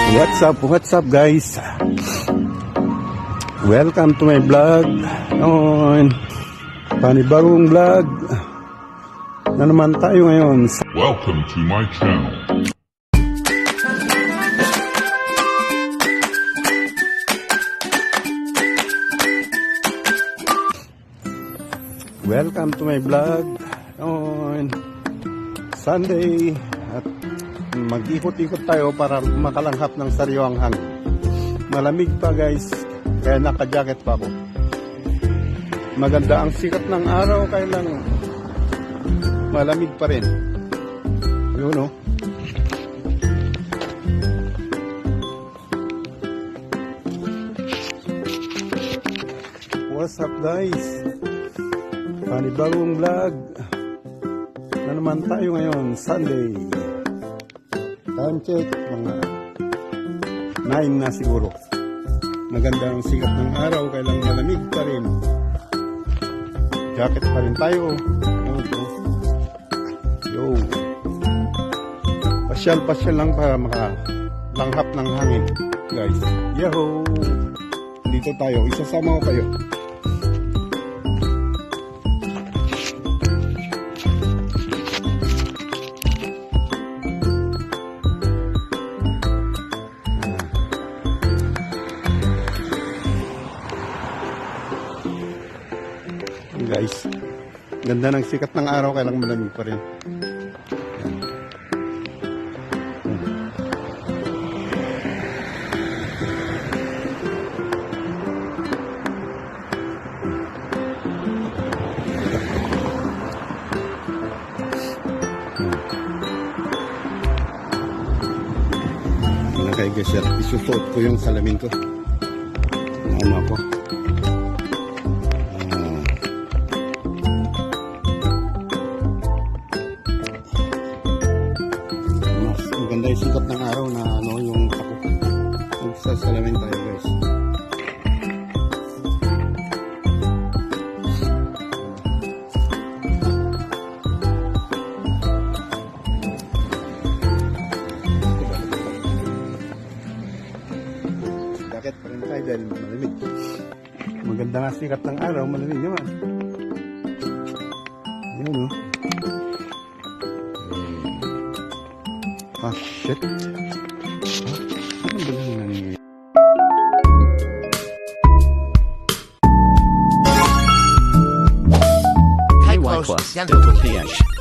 What's up guys? Welcome to my vlog. Panibagong vlog na naman tayo ngayon. Welcome to my channel. Welcome to my vlog on Sunday at mag-ikot-ikot tayo para makalanghap ng sariwang hangin. Malamig pa guys, kaya naka-jacket pa ako. Maganda ang sikat ng araw, kaya lang malamig pa rin. Yun oh. What's up guys? Panibagong vlog na naman tayo ngayon, Sunday. Time check, mga 9 na siguro. Maganda ang sikat ng araw, kaya lang malamig pa rin. Jacket pa rin tayo. Yo. Pasyal lang para makalanghap ng hangin, guys. Yahoo! Dito tayo, isasama ko kayo. Guys, ganda ng sikat ng araw, kaya lang malamig pa rin. Ano kayo guys, isusuot ko yung salamin ko. Ano ako? Ganda yung sikat ng araw na ano yung ako. Magsasalamin tayo guys. Jacket pa rin tayo dahil malamig. Maganda nga sikat ng araw, malamig naman. Yun o. Ah, shit. Ano ba lang nangyayari?开 Plus 5 PH